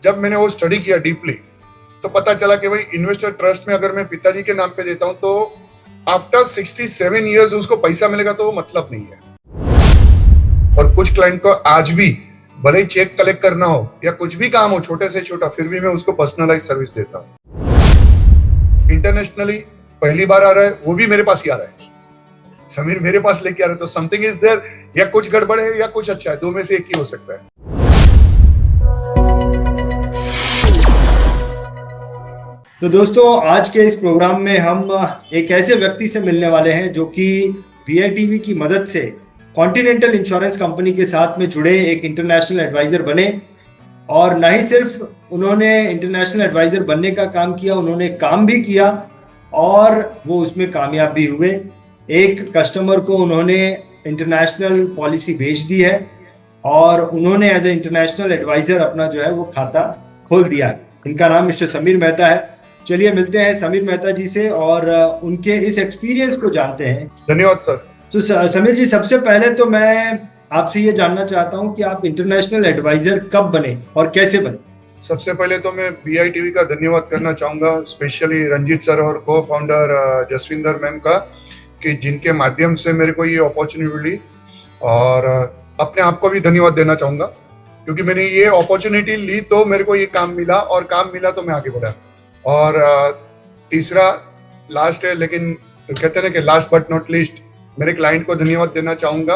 जब मैंने वो स्टडी किया डीपली, तो पता चला कि भाई इन्वेस्टर ट्रस्ट में अगर मैं पिताजी के नाम पे देता हूं तो आफ्टर 67 ईयर्स उसको पैसा मिलेगा, तो वो मतलब नहीं है। और कुछ क्लाइंट को आज भी भले ही चेक कलेक्ट करना हो या कुछ भी काम हो छोटे से छोटा, फिर भी मैं उसको पर्सनलाइज सर्विस देता हूँ। इंटरनेशनली पहली बार आ रहा है, वो भी मेरे पास ही आ रहा है, समीर मेरे पास लेके आ रहे, तो समथिंग इज देयर, या कुछ गड़बड़ है या कुछ अच्छा है, दो में से एक ही हो सकता है। तो दोस्तों, आज के इस प्रोग्राम में हम एक ऐसे व्यक्ति से मिलने वाले हैं जो कि VITV की मदद से कॉन्टिनेंटल इंश्योरेंस कंपनी के साथ में जुड़े एक इंटरनेशनल एडवाइजर बने। और न ही सिर्फ उन्होंने इंटरनेशनल एडवाइजर बनने का काम किया, उन्होंने काम भी किया और वो उसमें कामयाब भी हुए। एक कस्टमर को उन्होंने इंटरनेशनल पॉलिसी भेज दी है और उन्होंने एज ए इंटरनेशनल एडवाइजर अपना जो है वो खाता खोल दिया है। इनका नाम मिस्टर समीर मेहता है। चलिए मिलते हैं समीर मेहता जी से और उनके इस एक्सपीरियंस को जानते हैं। धन्यवाद सर। तो समीर जी, सबसे पहले तो मैं आपसे ये जानना चाहता हूँ कि आप इंटरनेशनल एडवाइजर कब बने और कैसे बने? सबसे पहले तो मैं VITV का धन्यवाद करना चाहूंगा, स्पेशली रंजीत सर और को फाउंडर जसविंदर मैम का, कि जिनके माध्यम से मेरे को ये अपॉर्चुनिटी मिली। और अपने आप को भी धन्यवाद देना चाहूंगा, क्योंकि मैंने ये अपॉर्चुनिटी ली तो मेरे को ये काम मिला, और काम मिला तो मैं आगे बढ़ा। और तीसरा लास्ट है, लेकिन कहते हैं कि लास्ट बट नॉट लीस्ट, मेरे क्लाइंट को धन्यवाद देना चाहूंगा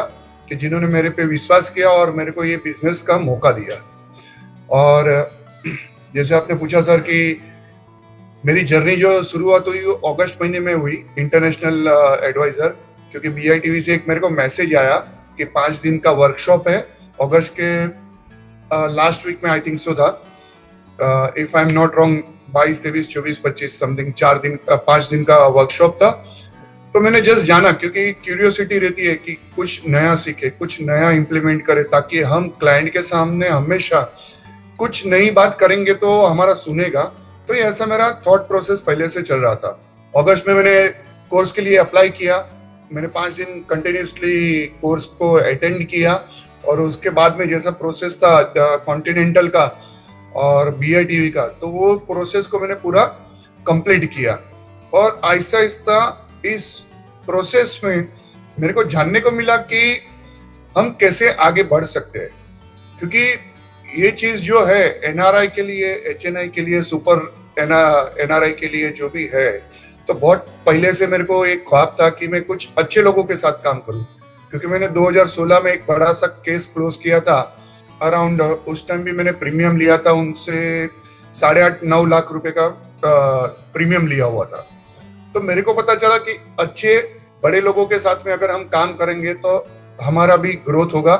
कि जिन्होंने मेरे पे विश्वास किया और मेरे को ये बिजनेस का मौका दिया। और जैसे आपने पूछा सर कि मेरी जर्नी जो शुरुआत हुई वो अगस्त महीने में हुई इंटरनेशनल एडवाइजर, क्योंकि VITV से एक मेरे को मैसेज आया कि 5 दिन का वर्कशॉप है अगस्त के लास्ट वीक में, आई थिंक सो था, if I am not wrong, 22, 23, 24, 25 something 5 दिन का वर्कशॉप था। तो मैंने जस्ट जाना, क्योंकि क्यूरियोसिटी रहती है कि कुछ नया सीखे, कुछ नया इम्प्लीमेंट करे, ताकि हम क्लाइंट के सामने हमेशा कुछ नई बात करेंगे तो हमारा सुनेगा। तो ये ऐसा मेरा थॉट प्रोसेस पहले से चल रहा था। अगस्त में मैंने कोर्स के लिए अप्लाई किया, मैंने 5 दिन कंटिन्यूसली कोर्स को अटेंड किया, और उसके बाद में जैसा प्रोसेस था कॉन्टिनेंटल का और VITV का, तो वो प्रोसेस को मैंने पूरा कंप्लीट किया। और आहिस्ता आहिस्ता इस प्रोसेस में मेरे को जानने को मिला कि हम कैसे आगे बढ़ सकते हैं, क्योंकि ये चीज जो है NRI के लिए, HNI के लिए, सुपर NRI के लिए जो भी है, तो बहुत पहले से मेरे को एक ख्वाब था कि मैं कुछ अच्छे लोगों के साथ काम करूं, क्योंकि मैंने 2016 में एक बड़ा सा केस क्लोज किया था अराउंड, उस टाइम भी मैंने प्रीमियम लिया था उनसे 8.5-9 लाख रुपए का प्रीमियम लिया हुआ था। तो मेरे को पता चला कि अच्छे बड़े लोगों के साथ में अगर हम काम करेंगे तो हमारा भी ग्रोथ होगा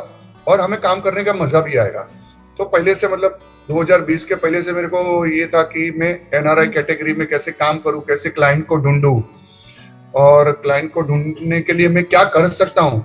और हमें काम करने का मजा भी आएगा। तो पहले से, मतलब 2020 के पहले से मेरे को ये था कि मैं NRI कैटेगरी में कैसे काम करूं, कैसे क्लाइंट को ढूंढूं, और क्लाइंट को ढूंढने के लिए मैं क्या कर सकता हूं।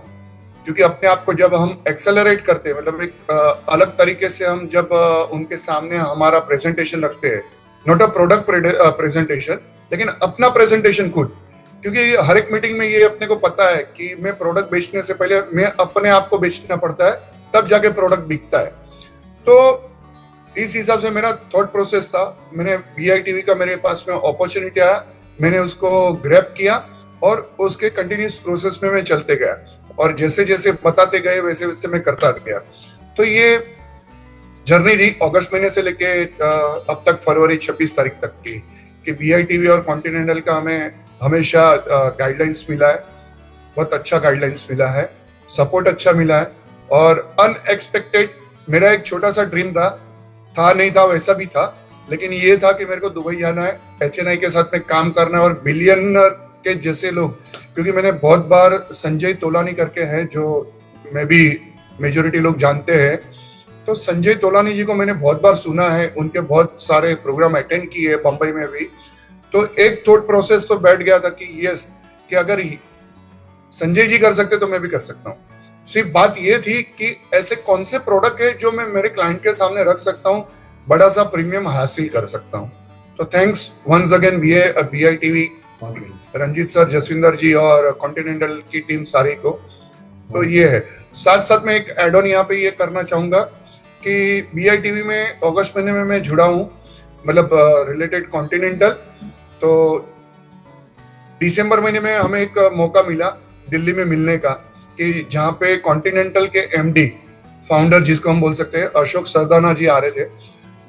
क्योंकि अपने आप को जब हम एक्सेलरेट करते हैं, मतलब एक अलग तरीके से हम जब उनके सामने हमारा प्रेजेंटेशन रखते हैं, नॉट अ प्रोडक्ट प्रेजेंटेशन, लेकिन अपना प्रेजेंटेशन खुद, क्योंकि हर एक मीटिंग में ये अपने को पता है कि मैं प्रोडक्ट बेचने से पहले मैं अपने आप को बेचना पड़ता है, तब जाके प्रोडक्ट बिकता है। तो इस हिसाब से मेरा थॉट प्रोसेस था। मैंने VITV का मेरे पास में अपॉर्चुनिटी आया, मैंने उसको ग्रैब किया और उसके कंटिन्यूस प्रोसेस में मैं चलते गया, और जैसे जैसे बताते गए वैसे वैसे मैं करता गया। तो ये जर्नी थी अगस्त महीने से लेके अब तक फरवरी 26 तारीख तक की, कि VITV और कॉन्टिनेंटल का हमें हमेशा गाइडलाइंस मिला है, बहुत अच्छा गाइडलाइंस मिला है, सपोर्ट अच्छा मिला है। और अनएक्सपेक्टेड, मेरा एक छोटा सा ड्रीम था नहीं था वैसा भी था, लेकिन ये था कि मेरे को दुबई जाना है, HNI के साथ में काम करना है, और बिलियनर के जैसे लोग, क्योंकि मैंने बहुत बार संजय तोलानी करके है जो मैं भी मेजोरिटी लोग जानते हैं, तो संजय तोलानी जी को मैंने बहुत बार सुना है, उनके बहुत सारे प्रोग्राम अटेंड किए बम्बई में भी। तो एक थॉट प्रोसेस तो बैठ गया था कि यस, कि अगर संजय जी कर सकते तो मैं भी कर सकता हूँ। सिर्फ बात ये थी कि ऐसे कौन से प्रोडक्ट है जो मैं मेरे क्लाइंट के सामने रख सकता हूँ, बड़ा सा प्रीमियम हासिल कर सकता हूँ। तो thanks once again VITV, Ranjit sir, Jaswinder ji और कॉन्टिनेंटल की टीम सारी को। तो ये है। साथ साथ में एक एड ऑन यहाँ पे ये करना चाहूंगा कि BITV में अगस्त महीने में मैं जुड़ा हूँ, मतलब रिलेटेड कॉन्टिनेंटल। तो दिसंबर महीने में हमें एक मौका मिला दिल्ली में मिलने का, कि जहाँ पे कॉन्टिनेंटल के MD फाउंडर जिसको हम बोल सकते हैं अशोक सरदाना जी आ रहे थे।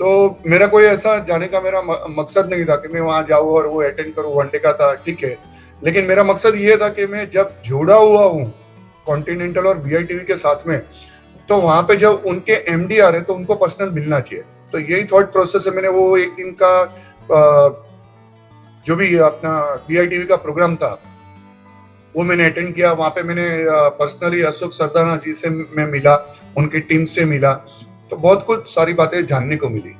तो मेरा कोई ऐसा जाने का मेरा मकसद नहीं था कि मैं वहां जाऊँ और वो अटेंड करूँ, वनडे का था, ठीक है। लेकिन मेरा मकसद ये था कि मैं जब जुड़ा हुआ हूँ कॉन्टिनेंटल और BITV के साथ में, तो वहां पे जब उनके MD आ रहे तो उनको पर्सनल मिलना चाहिए। तो यही थॉट प्रोसेस है। मैंने वो एक दिन का जो भी अपना BITV का प्रोग्राम था वो मैंने अटेंड किया। वहां पे मैंने पर्सनली अशोक सरदाना जी से मैं मिला, उनकी टीम से मिला, तो बहुत कुछ सारी बातें जानने को मिली।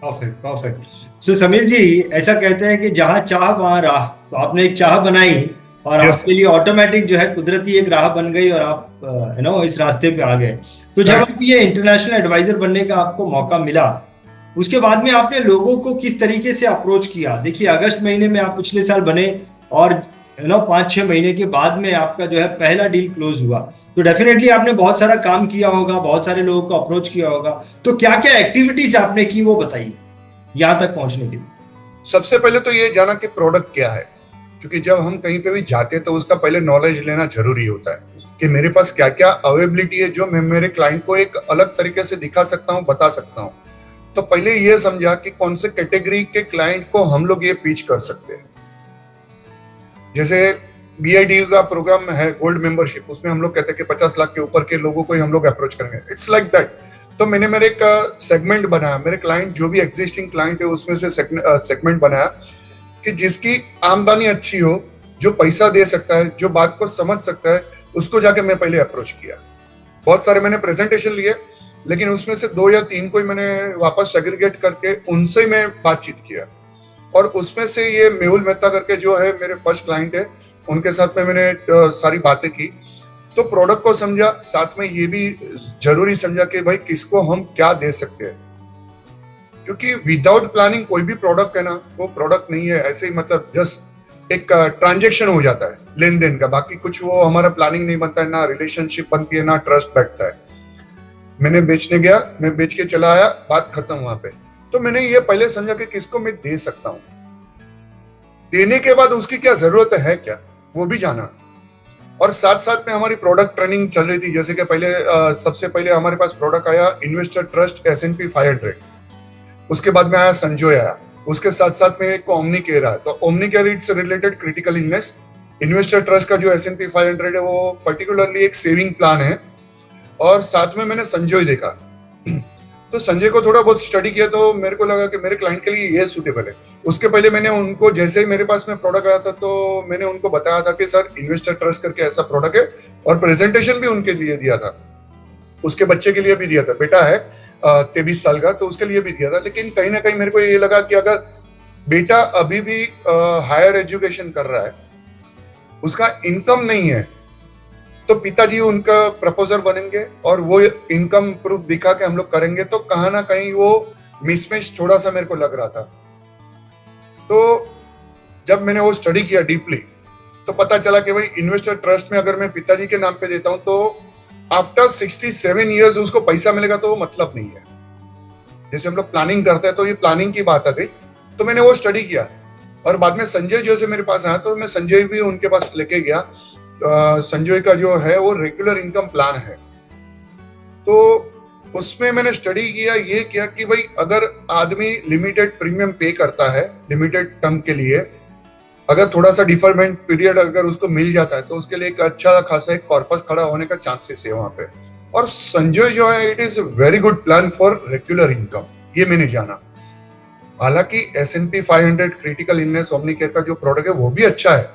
Perfect perfect. So Sameer ji, ऐसा कहते हैं कि जहाँ चाह वहाँ राह, तो आपने एक चाह बनाई और Yes. आपके लिए ऑटोमेटिक जो है कुदरती एक राह बन गई और आप इस रास्ते पे आ गए। तो जब Right. आप ये इंटरनेशनल एडवाइजर बनने का आपको मौका मिला, उसके बाद में आपने लोगों को किस तरीके से अप्रोच किया? देखिए, अगस्त महीने में आप पिछले साल बने और 5-6 महीने के बाद में आपका जो है पहला डील क्लोज हुआ। तो डेफिनेटली आपने बहुत सारा काम किया होगा, बहुत सारे लोगों को अप्रोच किया होगा। तो क्या क्या एक्टिविटीज आपने की वो बताइए यहाँ तक पहुंचने के लिए। सबसे पहले तो ये जाना कि प्रोडक्ट क्या है, क्योंकि जब हम कहीं पे भी जाते हैं तो उसका पहले नॉलेज लेना जरूरी होता है कि मेरे पास क्या क्या अवेलेबिलिटी है जो मैं मेरे क्लाइंट को एक अलग तरीके से दिखा सकता हूँ, बता सकता हूँ। तो पहले ये समझा कि कौन से कैटेगरी के क्लाइंट को हम लोग ये पिच कर सकते हैं। जैसे BITV का प्रोग्राम है गोल्ड मेंबरशिप, उसमें हम लोग कहते हैं कि 50 लाख के ऊपर के लोगों को ही हम लोग अप्रोच करेंगे। It's like that. तो मैंने मेरे एक सेगमेंट बनाया, मेरे क्लाइंट जो भी एग्जिस्टिंग क्लाइंट है उसमें से सेगमेंट बनाया कि जिसकी आमदनी अच्छी हो, जो पैसा दे सकता है, जो बात को समझ सकता है, उसको जाके मैं पहले अप्रोच किया। बहुत सारे मैंने प्रेजेंटेशन लिए, लेकिन उसमें से 2 या 3 को ही मैंने वापस सेग्रीगेट करके उनसे मैं बातचीत किया। और उसमें से ये मेहुल मेहता करके जो है मेरे फर्स्ट क्लाइंट है, उनके साथ में मैंने सारी बातें की। तो प्रोडक्ट को समझा, साथ में ये भी जरूरी समझा कि भाई किसको हम क्या दे सकते हैं, क्योंकि विदाउट प्लानिंग कोई भी प्रोडक्ट है ना, वो प्रोडक्ट नहीं है। ऐसे ही मतलब जस्ट एक ट्रांजेक्शन हो जाता है, लेन देन का, बाकी कुछ वो हमारा प्लानिंग नहीं बनता है, ना रिलेशनशिप बनती है, ना ट्रस्ट बैठता है। मैंने बेचने गया, मैं बेच के चला आया, बात खत्म वहां पे। तो मैंने ये पहले समझा कि किसको मैं दे सकता हूं, देने के बाद उसकी क्या जरूरत है, क्या वो भी जाना। और साथ साथ में हमारी प्रोडक्ट ट्रेनिंग चल रही थी। जैसे कि पहले सबसे पहले हमारे पास प्रोडक्ट आया इन्वेस्टर ट्रस्ट S&P 500, उसके बाद में आया संजय आया, उसके साथ साथ में एक ओमनी केयर आया। तो omni care it's related critical illness. Investor trust का जो S&P 500 है वो पर्टिकुलरली एक सेविंग प्लान है। और साथ में मैंने संजय देखा, तो संजय को थोड़ा बहुत स्टडी किया, तो मेरे को लगा कि मेरे क्लाइंट के लिए ये सूटेबल है। उसके पहले मैंने उनको, जैसे ही मेरे पास में प्रोडक्ट आया था, तो मैंने उनको बताया था कि सर इन्वेस्टर ट्रस्ट करके ऐसा प्रोडक्ट है, और प्रेजेंटेशन भी उनके लिए दिया था, उसके बच्चे के लिए भी दिया था, बेटा है 23 साल का, तो उसके लिए भी दिया था। लेकिन कहीं ना कहीं मेरे को ये लगा कि अगर बेटा अभी भी हायर एजुकेशन कर रहा है, उसका इनकम नहीं है, तो पिताजी उनका प्रपोजर बनेंगे और वो इनकम प्रूफ दिखा के हम लोग करेंगे, तो कहीं ना कहीं वो मिसमैच थोड़ा सा मेरे को लग रहा था। तो जब मैंने वो स्टडी किया डीपली, तो पता चला कि भाई इन्वेस्टर ट्रस्ट में अगर मैं पिताजी के नाम पे देता हूं तो आफ्टर 67 ईयर्स उसको पैसा मिलेगा, तो वो मतलब नहीं है। जैसे हम लोग प्लानिंग करते हैं, तो ये प्लानिंग की बात आ गई। तो मैंने वो स्टडी किया, और बाद में संजय जैसे मेरे पास आया, तो मैं संजय भी उनके पास लेके गया। संजय का जो है वो रेगुलर इनकम प्लान है। तो उसमें मैंने स्टडी किया, ये किया कि भाई अगर आदमी लिमिटेड प्रीमियम पे करता है लिमिटेड टर्म के लिए, अगर थोड़ा सा डिफरमेंट पीरियड अगर उसको मिल जाता है, तो उसके लिए एक अच्छा खासा एक कॉर्पस खड़ा होने का चांसेस है वहां पे। और संजय जो है, it is very good plan for regular income, ये मैंने जाना। हालांकि S&P 500 critical illness omni care का जो प्रोडक्ट है वो भी अच्छा है,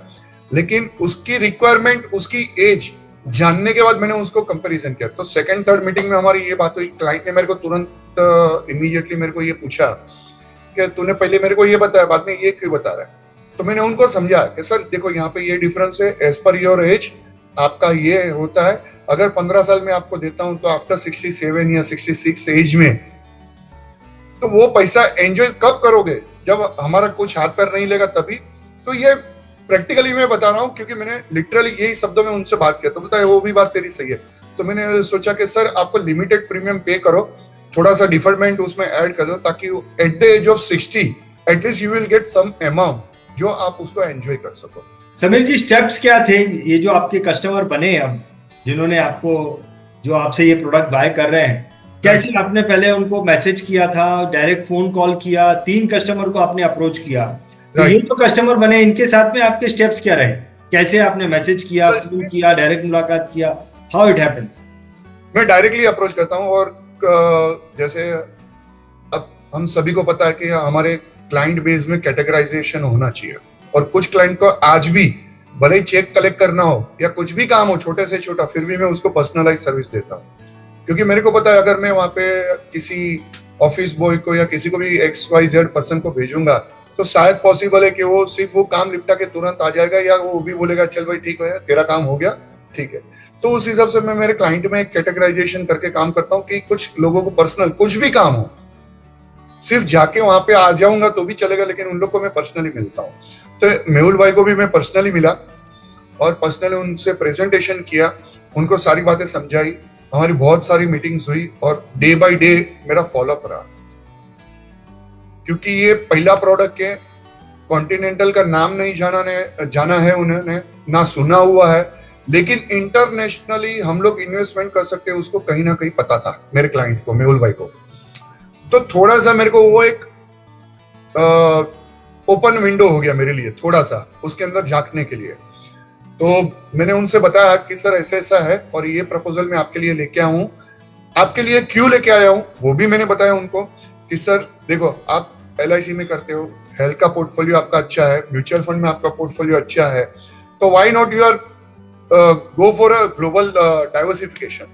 लेकिन उसकी रिक्वायरमेंट, उसकी एज जानने के बाद मैंने उसको कंपैरिजन किया। तो सेकंड थर्ड मीटिंग में हमारी ये बात हुई। क्लाइंट ने मेरे को तुरंत इमीडिएटली मेरे को ये पूछा कि तूने पहले मेरे को ये बताया, बाद में ये क्यों बता रहा है। तो मैंने उनको समझा कि सर देखो यहाँ पे ये डिफरेंस है, एज पर योर एज आपका ये होता है। अगर 15 साल में आपको देता हूं, तो आफ्टर 67 या 66 एज में, तो वो पैसा एंजॉय कब करोगे, जब हमारा कुछ हाथ पैर नहीं लेगा तभी। तो ये प्रैक्टिकली मैं बता रहा हूँ, क्योंकि मैंने लिटरली यही शब्दों में उनसे बात किया। तो बताया वो भी बात तेरी सही है। तो मैंने सोचा कि सर आपको लिमिटेड प्रीमियम पे करो, थोड़ा सा डिफरमेंट उसमें ऐड कर दो, ताकि at the age of 60 at least you will get some amount जो आप उसको एंजॉय कर सको। समीर जी, स्टेप्स क्या थे ये जो आपके कस्टमर बने अब, जिन्होंने आपको, जो आपसे ये प्रोडक्ट बाय कर रहे हैं, कैसे आपने पहले उनको मैसेज किया था, डायरेक्ट फोन कॉल किया, 3 कस्टमर को आपने अप्रोच किया, तो ये जो कस्टमर बने इनके साथ में आपके स्टेप्स क्या रहे? कैसे आपने मैसेज किया, फोन किया, डायरेक्ट मुलाकात किया, हाउ इट हैपेंस? मैं डायरेक्टली अप्रोच करता हूँ, और जैसे अब हम सभी को पता है कि हमारे क्लाइंट बेस में कैटेगराइजेशन होना चाहिए, और कुछ क्लाइंट को आज भी भले ही चेक कलेक्ट करना हो या कुछ भी काम हो छोटे से छोटा, फिर भी मैं उसको पर्सनलाइज सर्विस देता हूँ, क्योंकि मेरे को पता है अगर मैं वहां पे किसी ऑफिस बॉय को या किसी को भी XYZ पर्सन को भेजूंगा तो शायद पॉसिबल है कि वो सिर्फ वो काम निपटा के तुरंत आ जाएगा, या वो भी बोलेगा चल भाई ठीक है तेरा काम हो गया ठीक है। तो उस हिसाब से मैं मेरे क्लाइंट में कैटेगराइजेशन करके काम करता हूँ कि कुछ लोगों को पर्सनल कुछ भी काम हो, सिर्फ जाके वहां पे आ जाऊंगा तो भी चलेगा, लेकिन उन लोग को मैं पर्सनली मिलता हूँ। तो मेहुल भाई को भी मैं पर्सनली मिला और पर्सनली उनसे प्रेजेंटेशन किया, उनको सारी बातें समझाई, हमारी बहुत सारी मीटिंग्स हुई, और डे बाय डे मेरा फॉलोअप रहा, क्योंकि ये पहला प्रोडक्ट है, कॉन्टिनेंटल का नाम नहीं जाना है उन्होंने, ना सुना हुआ है, लेकिन इंटरनेशनली हम लोग इन्वेस्टमेंट कर सकते हैं उसको कहीं ना कहीं पता था मेरे क्लाइंट को, मेहुल भाई को। तो थोड़ा सा मेरे को वो एक ओपन विंडो हो गया मेरे लिए, थोड़ा सा उसके अंदर झांकने के लिए। तो मैंने उनसे बताया कि सर ऐसा ऐसा है और ये प्रपोजल मैं आपके लिए लेके आया हूँ, आपके लिए क्यों लेके आया हूँ वो भी मैंने बताया उनको कि सर देखो आप LIC में करते हो, हेल्थ का पोर्टफोलियो आपका अच्छा है, म्यूचुअल फंड में आपका पोर्टफोलियो अच्छा है, तो why not you are go for a global diversification.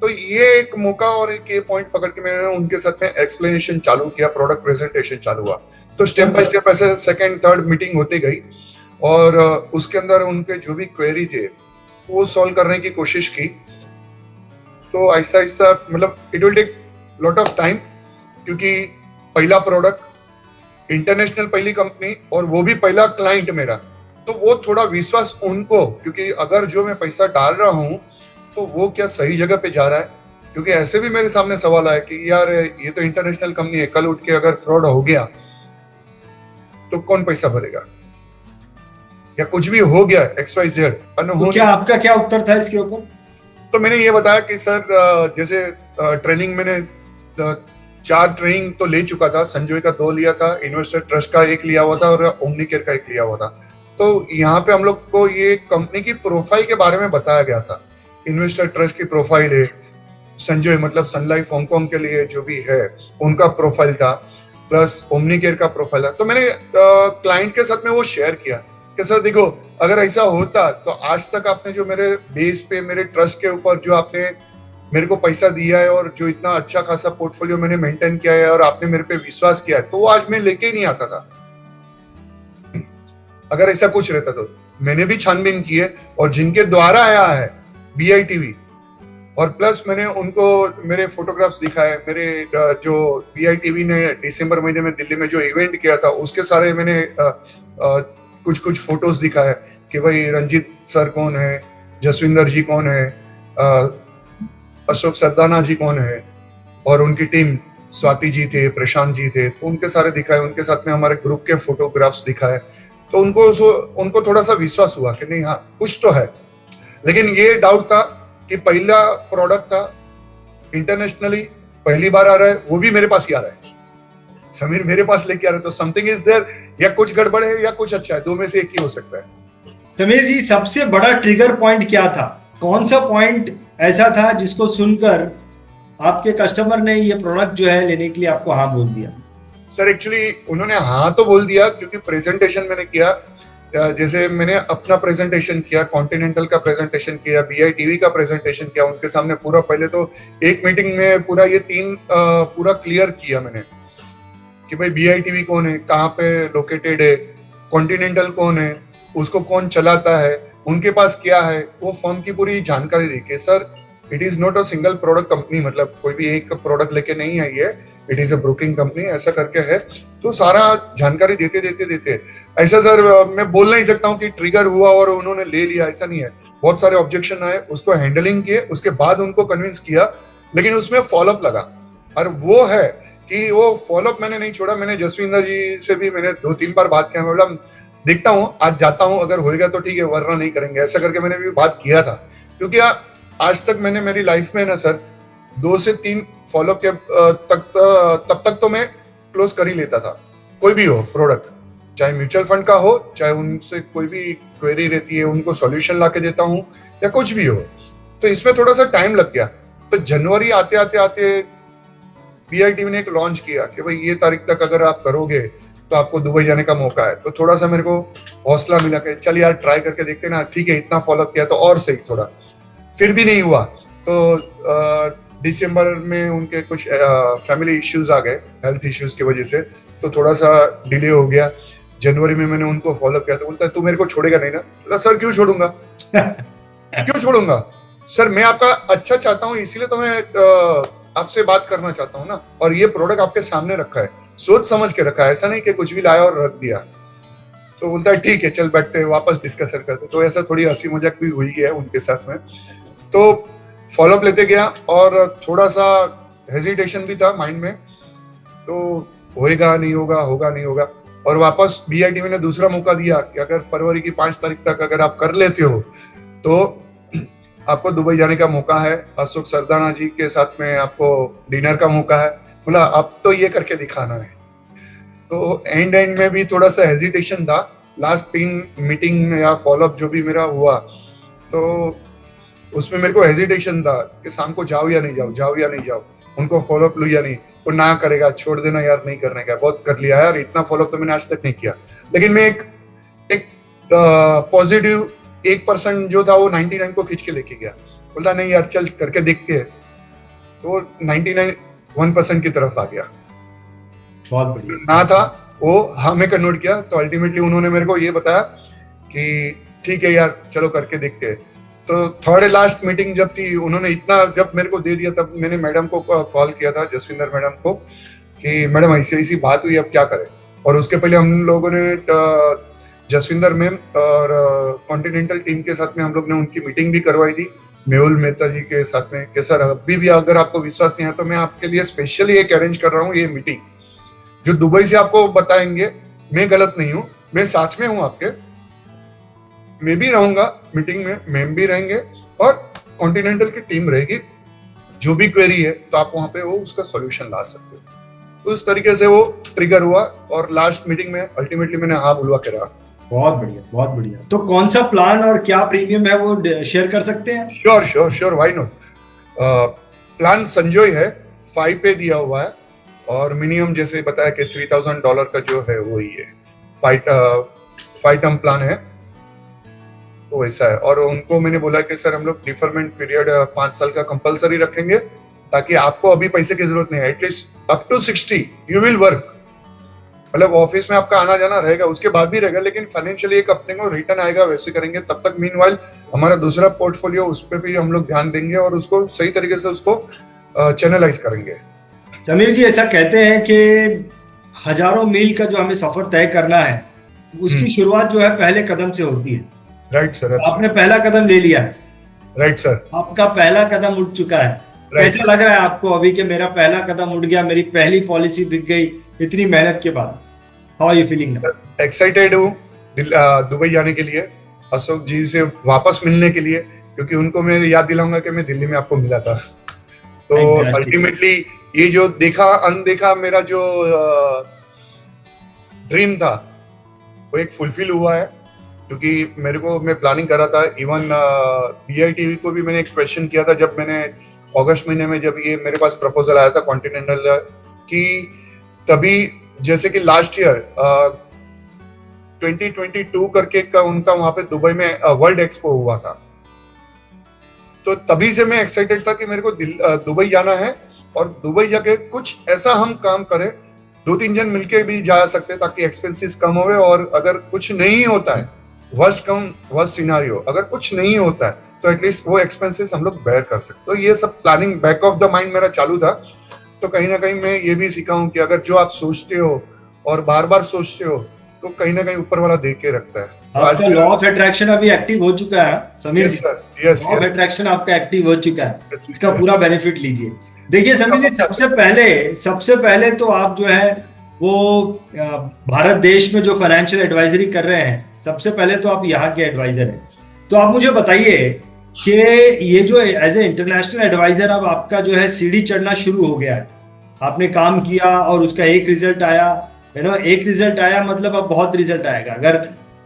तो ये एक मौका और एक ये पॉइंट पकड़ के मैंने उनके साथ में एक्सप्लेनेशन चालू किया, प्रोडक्ट प्रेजेंटेशन चालू हुआ। तो स्टेप बाय स्टेप ऐसे सेकंड थर्ड मीटिंग होती गई, और उसके अंदर उनके जो भी क्वेरी थे वो सॉल्व करने की कोशिश की। तो ऐसा ऐसा मतलब it will take lot of time, क्योंकि पहला प्रोडक्ट, इंटरनेशनल पहली कंपनी, और वो भी पहला क्लाइंट मेरा, तो वो थोड़ा विश्वास उनको, क्योंकि अगर जो मैं पैसा डाल रहा हूँ तो वो क्या सही जगह पे जा रहा है, क्योंकि ऐसे भी मेरे सामने सवाल आया कि यार ये तो इंटरनेशनल कंपनी है, कल उठ के अगर फ्रॉड हो गया तो कौन पैसा भरेगा, या कुछ भी हो गया XYZ तो क्या आपका क्या उत्तर था इसके ऊपर? तो मैंने ये बताया कि सर जैसे ट्रेनिंग मैंने 4 ट्रेनिंग तो ले चुका था, संजय का 2 लिया था, इन्वेस्टर ट्रस्ट का 1 लिया हुआ था, और ओमनीकेयर का 1 लिया हुआ था। तो यहाँ पे हम लोग को ये कंपनी की प्रोफाइल के बारे में बताया गया था। इन्वेस्टर ट्रस्ट की प्रोफाइल है, संजय मतलब सन लाइफ हांगकांग के लिए जो भी है उनका प्रोफाइल था, प्लस ओमनीकेयर का प्रोफाइल है। तो मैंने क्लाइंट के साथ में वो शेयर किया कि सर देखो अगर ऐसा होता तो आज तक आपने जो मेरे बेस पे, मेरे ट्रस्ट के ऊपर जो आपने मेरे को पैसा दिया है, और जो इतना अच्छा खासा पोर्टफोलियो मैंने मेंटेन किया है, और आपने मेरे पे विश्वास किया है, तो वो आज मैं लेके ही नहीं आता था अगर ऐसा कुछ रहता। तो मैंने भी छानबीन की है, और जिनके द्वारा आया है BITV, और प्लस मैंने उनको मेरे फोटोग्राफ्स दिखाए, मेरे जो BITV ने दिसंबर महीने में दिल्ली में जो इवेंट किया था उसके सारे मैंने कुछ कुछ फोटोज दिखाए कि भाई रंजीत सर कौन है, जसविंदर जी कौन है, अशोक सरदाना जी कौन है, और उनकी टीम स्वाति जी थे, प्रशांत जी थे, तो उनके सारे दिखाए, उनके साथ में हमारे ग्रुप के फोटोग्राफ्स दिखाए। तो उनको थोड़ा सा विश्वास हुआ कि नहीं हाँ कुछ तो है। लेकिन ये डाउट था कि पहला प्रोडक्ट था, इंटरनेशनली पहली बार आ रहा है, वो भी मेरे पास ही आ रहा है, समीर मेरे पास लेके आ रहे, तो समथिंग इज देयर, या कुछ गड़बड़ है या कुछ अच्छा है, 2 में से एक ही हो सकता है। समीर जी, सबसे बड़ा ट्रिगर पॉइंट क्या था? कौन सा पॉइंट ऐसा था जिसको सुनकर आपके कस्टमर ने ये प्रोडक्ट जो है लेने के लिए आपको हाँ बोल दिया? सर एक्चुअली उन्होंने हाँ तो बोल दिया, क्योंकि प्रेजेंटेशन मैंने किया, जैसे मैंने अपना प्रेजेंटेशन किया, कॉन्टिनेंटल का प्रेजेंटेशन किया, BITV का प्रेजेंटेशन किया उनके सामने पूरा। पहले तो एक मीटिंग में पूरा ये 3 पूरा क्लियर किया मैंने कि भाई BITV कौन है, कहाँ पे लोकेटेड है, कॉन्टिनेंटल कौन है, उसको कौन चलाता है, उनके पास क्या है, वो फर्म की पूरी जानकारी दी कि sir it is not a single product company, मतलब कोई भी एक प्रोडक्ट लेके नहीं आई है, it is a broking company ऐसा करके है। तो सारा जानकारी देते देते देते ऐसा सर मैं बोल नहीं सकता हूँ कि ट्रिगर हुआ और उन्होंने ले लिया, ऐसा नहीं है। बहुत सारे ऑब्जेक्शन आए, उसको हैंडलिंग किए, उसके बाद उनको कन्विंस किया, लेकिन उसमें फॉलोअप लगा। और वो है कि वो फॉलोअप मैंने नहीं छोड़ा। मैंने जसविंदर जी से भी मैंने 2-3 बार बात किया, मतलब देखता हूँ आज जाता हूँ, अगर होएगा तो ठीक है वरना नहीं करेंगे, ऐसा करके मैंने भी बात किया था। क्योंकि आज तक मैंने मेरी लाइफ में ना सर 2 से 3 फॉलोअप के तब तक तो मैं क्लोज कर ही लेता था, कोई भी हो प्रोडक्ट, चाहे म्यूचुअल फंड का हो, चाहे उनसे कोई भी क्वेरी रहती है उनको सॉल्यूशन ला के देता हूँ, या कुछ भी हो। तो इसमें थोड़ा सा टाइम लग गया। तो जनवरी आते आते आते बीआईटीवी ने एक लॉन्च किया कि भाई ये तारीख तक अगर आप करोगे तो आपको दुबई जाने का मौका है। तो थोड़ा सा मेरे को हौसला मिला कि चल यार ट्राई करके देखते ना, ठीक है इतना फॉलोअप किया तो और सही थोड़ा। फिर भी नहीं हुआ तो दिसंबर में उनके कुछ फैमिली इश्यूज आ गए, हेल्थ इश्यूज की वजह से, तो थोड़ा सा डिले हो गया। जनवरी में मैंने उनको फॉलो किया तो बोलता है तू मेरे को छोड़ेगा नहीं ना? बोला सर क्यों छोड़ूंगा क्यों छोड़ूंगा सर, मैं आपका अच्छा चाहता हूँ, इसीलिए तो मैं आपसे बात करना चाहता हूँ ना। और ये प्रोडक्ट आपके सामने रखा है, सोच समझ के रखा है, ऐसा नहीं कि कुछ भी लाया और रख दिया। तो बोलता है ठीक है चल बैठते हैं वापस डिस्कशन करते। तो ऐसा थोड़ी हंसी मजाक भी हुई है उनके साथ में। तो फॉलोअप लेते गया और थोड़ा सा हेजिटेशन भी था माइंड में, तो होएगा नहीं होगा, होगा नहीं होगा। और वापस बीआईटीवी ने दूसरा मौका दिया कि अगर फरवरी की 5 तारीख तक अगर आप कर लेते हो तो आपको दुबई जाने का मौका है, अशोक सरदाना जी के साथ में आपको डिनर का मौका है। बोला अब तो ये करके दिखाना है। तो एंड में भी थोड़ा सा हेजिटेशन था। लास्ट 3 मीटिंग या फॉलोअप जो भी मेरा हुआ तो उसमें मेरे को हेजिटेशन था कि शाम को जाओ या नहीं जाओ, जाओ या नहीं जाओ, उनको फॉलोअप लो या नहीं। वो ना करेगा, छोड़ देना यार, नहीं करने का, बहुत कर लिया यार, इतना फॉलोअप तो मैंने आज तक नहीं किया। लेकिन मैं एक पॉजिटिव 1% जो था वो 99 को खींच के लेके गया। बोलता नहीं यार चल करके देखते हैं, तो 99 1% की तरफ आ गया। बहुत बढ़िया। ना था वो हाँ में कन्वर्ट किया। तो अल्टीमेटली उन्होंने मेरे को ये बताया कि ठीक है यार चलो करके देखते हैं। तो थर्ड लास्ट मीटिंग जब थी, उन्होंने इतना जब मेरे को दे दिया तब मैंने मैडम को कॉल किया था, जसविंदर मैडम को, कि मैडम ऐसी ऐसी बात हुई, अब क्या करें। और उसके पहले हम लोगों ने जसविंदर मैम और कॉन्टिनेंटल टीम के साथ में हम लोग ने उनकी मीटिंग भी करवाई थी, मेहुल मेहता जी के साथ में, कि सर अभी भी अगर आपको विश्वास नहीं है तो मैं आपके लिए स्पेशली एक अरेंज कर रहा हूँ ये मीटिंग, जो दुबई से आपको बताएंगे। मैं गलत नहीं हूँ, मैं साथ में हूँ आपके, मैं भी रहूंगा मीटिंग में, मैम भी रहेंगे और कॉन्टिनेंटल की टीम रहेगी। जो भी क्वेरी है तो आप वहां पे वो उसका सॉल्यूशन ला सकते हो। तो उस तरीके से वो ट्रिगर हुआ और लास्ट मीटिंग में अल्टीमेटली मैंने हाँ बुलवा के रहा। बहुत बढ़िया, बहुत बढ़िया। तो कौन सा प्लान और क्या प्रीमियम है वो शेयर कर सकते हैं? Sure sure sure, why not. Plan संजोय है, 5 पे दिया हुआ है और मिनिमम जैसे बताया कि $3000 का जो है वो ही है। 5 टर्म प्लान है तो वैसा है। और उनको मैंने बोला कि सर हम लोग डिफरमेंट पीरियड 5 साल का कंपलसरी रखेंगे, ताकि आपको अभी पैसे की जरूरत नहीं है। At least up to 60 you will work, मतलब ऑफिस में आपका आना जाना रहेगा, उसके बाद भी रहेगा, लेकिन फाइनेंशियली एक अपने को रिटर्न आएगा, वैसे करेंगे। तब तक मीनवाइल हमारा दूसरा पोर्टफोलियो उस पर भी हम लोग ध्यान देंगे और उसको सही तरीके से उसको चैनलाइज करेंगे। समीर जी ऐसा कहते हैं कि हजारों मील का जो हमें सफर तय करना है उसकी शुरुआत जो है पहले कदम से होती है। राइट सर, आपने पहला कदम ले लिया है। राइट सर, आपका पहला कदम उठ चुका है। कैसा लग रहा है आपको अभी कि मेरा पहला कदम उठ गया, मेरी पहली पॉलिसी बिक गई इतनी मेहनत के बाद? How are you feeling now? Excited हूँ दुबई जाने के लिए, अशोक जी से वापस मिलने के लिए, क्योंकि उनको मैं याद दिलाऊंगा कि मैं दिल्ली में आपको मिला था। तो अल्टीमेटली ये जो देखा अनदेखा मेरा जो ड्रीम था वो एक फुलफिल हुआ है। क्योंकि मेरे को मैं प्लानिंग कर रहा था, इवन बीआईटीवी को भी मैंने एक क्वेश्चन किया था जब मैंने अगस्त महीने में जब ये मेरे पास प्रपोजल आया था कॉन्टिनेंटल की, तभी जैसे कि लास्ट ईयर 2022 करके का उनका वहां पे दुबई में वर्ल्ड एक्सपो हुआ था। तो तभी से मैं एक्साइटेड था कि मेरे को दुबई जाना है और दुबई जाके कुछ ऐसा हम काम करें, 2-3 जन मिलके भी जा सकते ताकि एक्सपेंसेस कम होवे। और अगर कुछ नहीं होता है, वर्स्ट सिनारियो, अगर कुछ नहीं होता है तो एटलीस्ट वो एक्सपेंसेस हम लोग बेयर कर सकते। तो ये सब planning back of the mind मेरा चालू था। तो कहीं ना कहीं मैं ये भी सीखा हूँ कि अगर जो आप सोचते हो और बार बार सोचते हो तो कहीं ना कहीं ऊपर वाला देख के रखता है। तो आज आपका लॉ ऑफ अट्रैक्शन अभी एक्टिव हो चुका है समीर यस जी। Sir, yes law of yes attraction आपका एक्टिव हो चुका है, यस। इसका पूरा बेनिफिट लीजिए। देखिए समीर जी, सबसे पहले तो आप जो है वो भारत देश में जो फाइनेंशियल एडवाइजरी कर रहे हैं, सबसे पहले तो आप यहाँ के एडवाइजर हैं। तो आप मुझे बताइए कि ये जो एज ए इंटरनेशनल एडवाइजर अब आपका जो है सीढ़ी चढ़ना शुरू हो गया है। आपने काम किया और उसका एक रिजल्ट आया, एक रिजल्ट आया मतलब अब बहुत रिजल्ट आएगा। अगर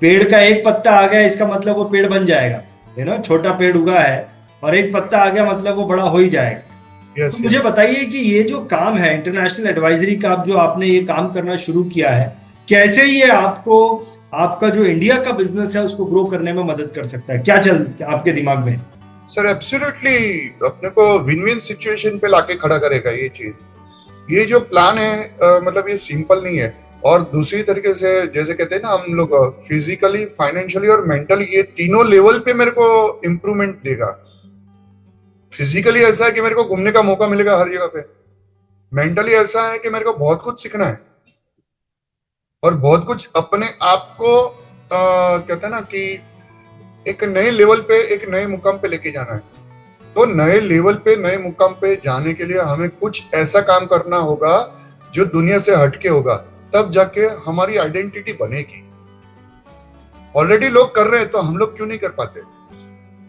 पेड़ का एक पत्ता आ गया इसका मतलब वो पेड़ बन जाएगा, छोटा पेड़ उगा है और एक पत्ता आ गया मतलब वो बड़ा हो ही जाएगा। यस तो मुझे बताइए कि ये जो काम है इंटरनेशनल एडवाइजरी का, अब जो आपने ये काम करना शुरू किया है, कैसे ये आपको आपका जो इंडिया का बिजनेस है उसको ग्रो करने में मदद कर सकता है? क्या चल आपके दिमाग में? सर एब्सोल्युटली अपने को विन विन सिचुएशन पे लाके खड़ा करेगा ये चीज। ये जो प्लान है मतलब ये सिंपल नहीं है। और दूसरी तरीके से जैसे कहते हैं ना हम लोग, फिजिकली, फाइनेंशियली और मेंटली, ये तीनों लेवल पे मेरे को इम्प्रूवमेंट देगा। फिजिकली ऐसा है कि मेरे को घूमने का मौका मिलेगा हर जगह पे। मेंटली ऐसा है कि मेरे को बहुत कुछ सीखना है और बहुत कुछ अपने आप को कहते हैं ना कि एक नए लेवल पे, एक नए मुकाम पे लेके जाना है। तो नए लेवल पे, नए मुकाम पे जाने के लिए हमें कुछ ऐसा काम करना होगा जो दुनिया से हटके होगा, तब जाके हमारी आइडेंटिटी बनेगी। ऑलरेडी लोग कर रहे हैं तो हम लोग क्यों नहीं कर पाते?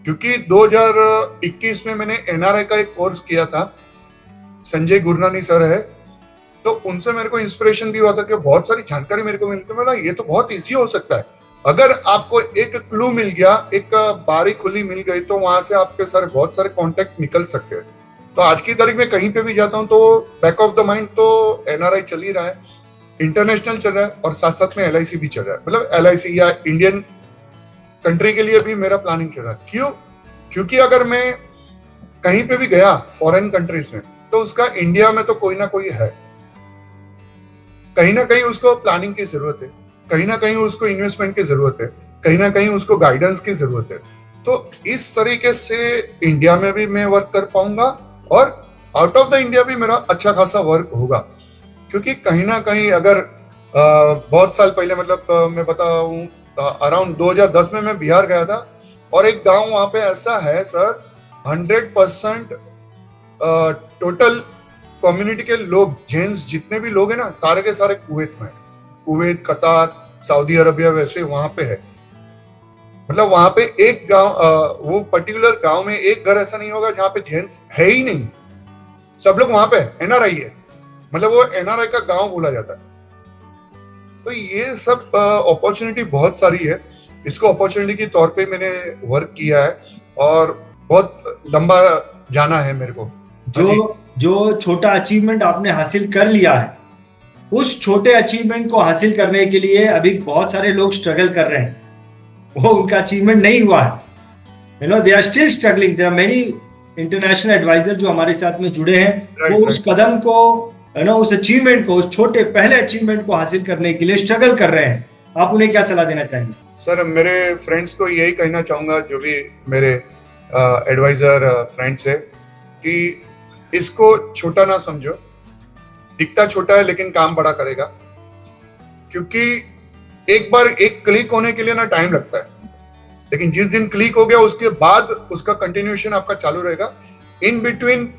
क्योंकि 2021 में मैंने एनआरआई का एक कोर्स किया था, संजय गुरनानी सर है, तो उनसे मेरे को इंस्पिरेशन भी हुआ था कि बहुत सारी जानकारी मेरे को मिलती है। ये तो बहुत इजी हो सकता है। अगर आपको एक क्लू मिल गया, एक बारी खुली मिल गई, तो वहां से आपके सारे बहुत सारे कॉन्टेक्ट निकल सकते हैं। तो आज की तारीख में कहीं पे भी जाता हूँ तो बैक ऑफ द माइंड तो एनआरआई चल ही रहा है, इंटरनेशनल चल रहा है और साथ साथ में एलआईसी भी चल रहा है। मतलब एलआईसी या इंडियन कंट्री के लिए भी मेरा प्लानिंग चल रहा है। क्यों? क्योंकि अगर मैं कहीं पे भी गया फॉरेन कंट्रीज में, तो उसका इंडिया में तो कोई ना कोई है। कहीं ना कहीं उसको प्लानिंग की जरूरत है, कहीं ना कहीं उसको इन्वेस्टमेंट की जरूरत है, कहीं ना कहीं उसको गाइडेंस की जरूरत है। तो इस तरीके से इंडिया में भी मैं वर्क कर पाऊंगा और आउट ऑफ द इंडिया भी मेरा अच्छा खासा वर्क होगा। क्योंकि कहीं ना कहीं अगर बहुत साल पहले, मतलब मैं बताऊं, अराउंड 2010 में मैं बिहार गया था और एक गांव वहां पे ऐसा है सर, 100% टोटल कम्युनिटी के लोग, जेंट्स जितने भी लोग हैं ना, सारे के सारे कुवैत में, कुवैत, कतार, सऊदी अरबिया, वैसे वहां पे है। मतलब वहां पे एक गांव, वो पर्टिकुलर गांव में एक घर ऐसा नहीं होगा जहां पे जेंट्स है ही नहीं। सब लोग वहां पे एनआरआई है, मतलब वो एनआरआई का गांव बोला जाता है। तो ये सब अपॉर्चुनिटी बहुत सारी है। इसको अपॉर्चुनिटी के तौर पे मैंने वर्क किया है और बहुत लंबा जाना है मेरे को। जो छोटा अचीवमेंट आपने हासिल कर लिया है, उस छोटे अचीवमेंट को हासिल करने के लिए अभी बहुत सारे लोग स्ट्रगल कर रहे हैं। वो उनका अचीवमेंट नहीं हुआ है, they are still struggling. There are many international adviser जो हमारे साथ में जुड़े हैं, वो उस कदम को, उस अचीवमेंट को, उस छोटे पहले अचीवमेंट को हासिल करने के लिए स्ट्रगल कर रहे हैं। आप उन्हें क्या सलाह देना चाहेंगे? सर मेरे फ्रेंड्स को यही कहना चाहूंगा, जो भी मेरे एडवाइजर फ्रेंड्स है, कि इसको छोटा ना समझो। दिखता छोटा है लेकिन काम बड़ा करेगा। क्योंकि एक बार एक क्लिक होने के लिए ना टाइम लगता है, लेकिन जिस दिन क्लिक हो गया उसके बाद उसका कंटिन्यूएशन आपका चालू रहेगा। इन बिटवीन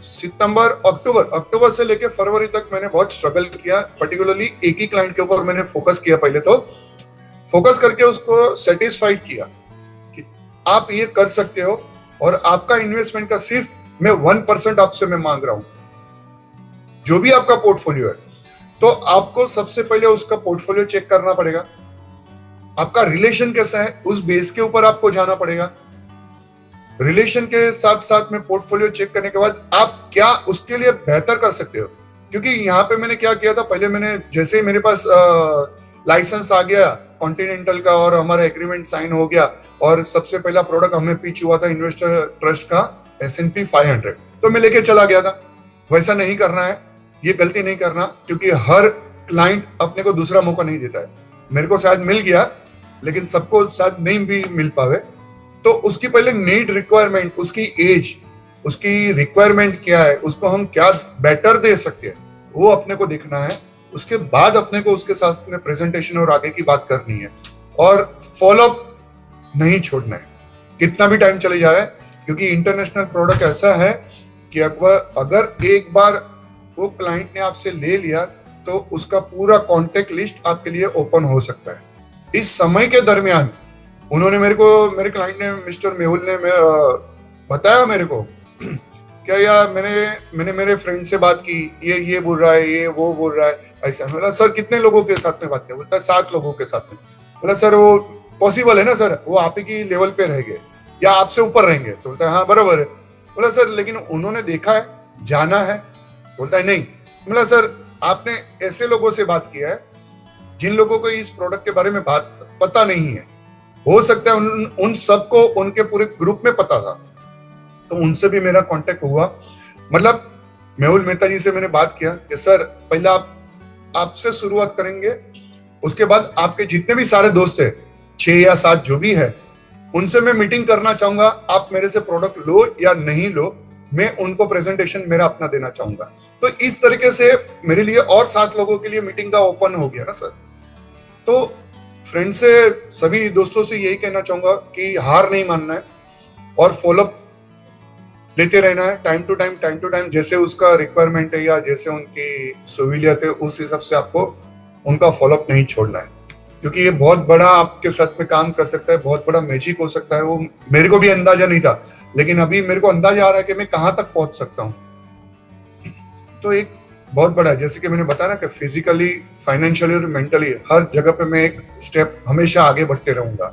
सितंबर, अक्टूबर से लेके फरवरी तक मैंने बहुत स्ट्रगल किया। पर्टिकुलरली एक ही क्लाइंट के ऊपर मैंने फोकस किया। पहले तो फोकस करके उसको सेटिस्फाइड किया कि आप ये कर सकते हो और आपका इन्वेस्टमेंट का सिर्फ मैं 1% आपसे मैं मांग रहा हूं। जो भी आपका पोर्टफोलियो है, तो आपको सबसे पहले उसका पोर्टफोलियो चेक करना पड़ेगा। आपका रिलेशन कैसा है, उस बेस के ऊपर आपको जाना पड़ेगा। रिलेशन के साथ साथ में पोर्टफोलियो चेक करने के बाद आप क्या उसके लिए बेहतर कर सकते हो। क्योंकि यहाँ पे मैंने क्या किया था, पहले मैंने जैसे ही मेरे पास लाइसेंस आ गया कॉन्टिनेंटल का और हमारा एग्रीमेंट साइन हो गया और सबसे पहला प्रोडक्ट हमें पिच हुआ था इन्वेस्टर ट्रस्ट का S&P 500, तो मैं लेके चला गया था। वैसा नहीं करना है, ये गलती नहीं करना, क्योंकि हर क्लाइंट अपने को दूसरा मौका नहीं देता है। मेरे को शायद मिल गया लेकिन सबको शायद नहीं भी मिल पावे। तो उसकी पहले नीड रिक्वायरमेंट, उसकी एज, उसकी रिक्वायरमेंट क्या है, उसको हम क्या बेटर दे सकते हैं, वो अपने को देखना है। उसके बाद अपने को उसके साथ में प्रेजेंटेशन और आगे की बात करनी है, और फॉलोअप नहीं छोड़ना है कितना भी टाइम चले जाए, क्योंकि इंटरनेशनल प्रोडक्ट ऐसा है कि अगर एक बार वो क्लाइंट ने आपसे ले लिया तो उसका पूरा कॉन्टेक्ट लिस्ट आपके लिए ओपन हो सकता है। इस समय के दरमियान उन्होंने मेरे क्लाइंट ने, मिस्टर मेहुल ने बताया मेरे को क्या यार, मैंने मेरे फ्रेंड से बात की, ये बोल रहा है, ये वो बोल रहा है, ऐसा। बोला सर कितने लोगों के साथ में बात किया? बोलता है 7 लोगों के साथ में। बोला सर वो पॉसिबल है ना सर, वो आप ही की लेवल पे रहेंगे या आपसे ऊपर रहेंगे? तो बोलता है हाँ बराबर है। बोला सर लेकिन उन्होंने देखा है, जाना है? बोलता है नहीं। बोला सर आपने ऐसे लोगों से बात किया है जिन लोगों को इस प्रोडक्ट के बारे में बात पता नहीं है, हो सकता है उन सबको उनके पूरे ग्रुप में पता था, तो उनसे भी मेरा कांटेक्ट हुआ। मतलब मेहुल मेहता जी से मैंने बात किया कि सर पहला आपसे शुरुआत करेंगे, उसके बाद आपके जितने भी सारे दोस्त है 6 या 7 जो भी है, उनसे मैं मीटिंग करना चाहूंगा। आप मेरे से प्रोडक्ट लो या नहीं लो, मैं उनको प्रेजेंटेशन मेरा अपना देना चाहूंगा। तो इस तरीके से मेरे लिए और 7 लोगों के लिए मीटिंग का ओपन हो गया ना सर। तो फ्रेंड से, सभी दोस्तों से यही कहना चाहूंगा कि हार नहीं मानना है और फॉलोअप लेते रहना है टाइम टू टाइम, जैसे उसका रिक्वायरमेंट है या जैसे उनकी सहूलियत है, उस हिसाब से आपको उनका फॉलोअप नहीं छोड़ना है, क्योंकि ये बहुत बड़ा आपके साथ में काम कर सकता है, बहुत बड़ा मैजिक हो सकता है। वो मेरे को भी अंदाजा नहीं था, लेकिन अभी मेरे को अंदाजा आ रहा है कि मैं कहां तक पहुंच सकता हूं। तो एक बहुत बड़ा है, जैसे कि मैंने बताया ना कि फिजिकली, फाइनेंशियली और मेंटली हर जगह पे मैं एक स्टेप हमेशा आगे बढ़ते रहूंगा।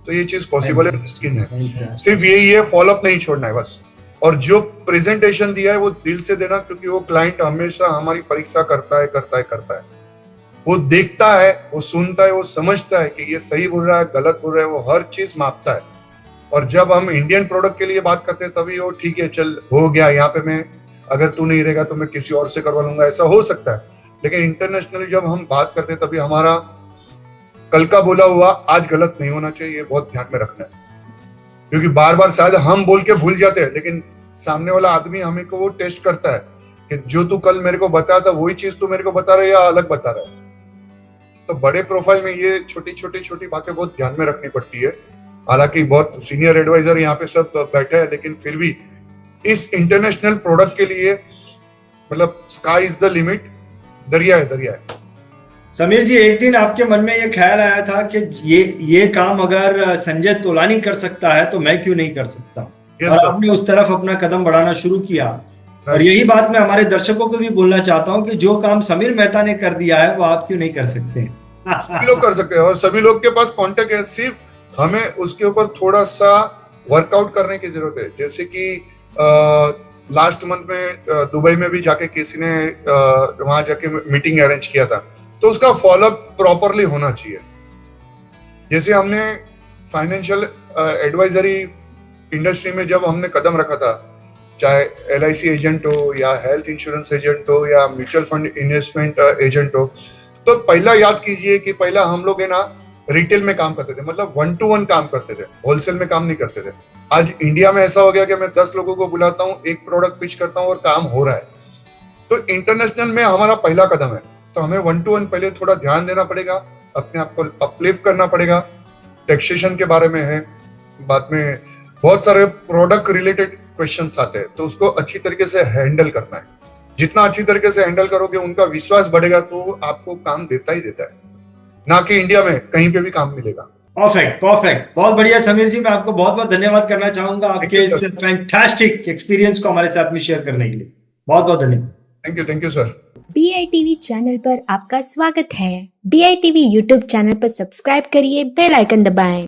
तो ये चीज पॉसिबल है, मुमकिन है। सिर्फ यही है, फॉलोअप नहीं छोड़ना है बस। और जो प्रेजेंटेशन दिया है वो दिल से देना, क्योंकि वो क्लाइंट हमेशा हमारी परीक्षा करता है। वो देखता है, वो सुनता है, वो समझता है कि ये सही बोल रहा है, गलत बोल रहा है, वो हर चीज मापता है। और जब हम इंडियन प्रोडक्ट के लिए बात करते हैं तभी वो ठीक है, चल हो गया, यहाँ पे मैं, अगर तू नहीं रहेगा तो मैं किसी और से करवा लूंगा, ऐसा हो सकता है। लेकिन इंटरनेशनली जब हम बात करते हैं तभी हमारा कल का बोला हुआ आज गलत नहीं होना चाहिए, ये बहुत ध्यान में रखना है। क्योंकि बार बार शायद हम बोल के भूल जाते हैं, लेकिन सामने वाला आदमी हमें को वो टेस्ट करता है कि जो तू कल मेरे को बताया था वही चीज तू मेरे को बता रहा है या अलग बता रहा है। तो बड़े प्रोफाइल में ये छोटी बातें बहुत ध्यान में रखनी पड़ती है। हालांकि बहुत सीनियर एडवाइजर यहाँ पे सब बैठे हैं, लेकिन फिर भी इस इंटरनेशनल प्रोडक्ट के लिए मतलब स्काई इज द लिमिट, दरिया है। समीर जी, एक दिन आपके मन में ये ख्याल आया था कि ये काम अगर संजय तोलानी कर सकता है तो मैं क्यों नहीं कर सकता, और आपने उस तरफ अपना कदम बढ़ाना शुरू किया। और यही बात मैं हमारे दर्शकों को भी बोलना चाहता हूं कि जो काम समीर मेहता ने कर दिया है वो आप क्यों नहीं कर सकते? सभी लोग कर सकते हैं और सभी लोग के पास कांटेक्ट है, सिर्फ हमें उसके ऊपर थोड़ा सा वर्कआउट करने की जरूरत है। जैसे कि लास्ट मंथ में दुबई में भी जाके किसी ने वहां जाके मीटिंग अरेंज किया था, तो उसका फॉलोअप प्रॉपरली होना चाहिए। जैसे हमने फाइनेंशियल एडवाइजरी इंडस्ट्री में जब हमने कदम रखा था, चाहे LIC एजेंट हो या हेल्थ इंश्योरेंस एजेंट हो या म्यूचुअल फंड इन्वेस्टमेंट एजेंट हो, तो पहला याद कीजिए कि पहला हम लोग है ना रिटेल में काम करते थे, मतलब 1 to 1 काम करते थे, होलसेल में काम नहीं करते थे। आज इंडिया में ऐसा हो गया कि मैं 10 लोगों को बुलाता हूँ, एक प्रोडक्ट पिच करता हूँ और काम हो रहा है। तो इंटरनेशनल में हमारा पहला कदम है, तो हमें 1 to 1 पहले थोड़ा ध्यान देना पड़ेगा, अपने आप को अपलिफ्ट करना पड़ेगा। टैक्सेशन के बारे में है, बाद में बहुत सारे प्रोडक्ट रिलेटेड क्वेश्चंस आते हैं, तो उसको अच्छी तरीके से हैंडल करना है। जितना अच्छी तरीके से हैंडल करोगे उनका विश्वास बढ़ेगा, तो आपको काम देता ही देता है, ना कि इंडिया में कहीं पे भी काम मिलेगा। परफेक्ट, बहुत बढ़िया समीर जी, मैं आपको बहुत बहुत धन्यवाद करना चाहूंगा आपके इस फैंटास्टिक एक्सपीरियंस को हमारे साथ में शेयर करने के लिए। बहुत बहुत धन्यवाद। Thank you sir. BITV channel पर आपका स्वागत है। BITV यूट्यूब चैनल पर सब्सक्राइब करिए, बेल आइकन दबाएं।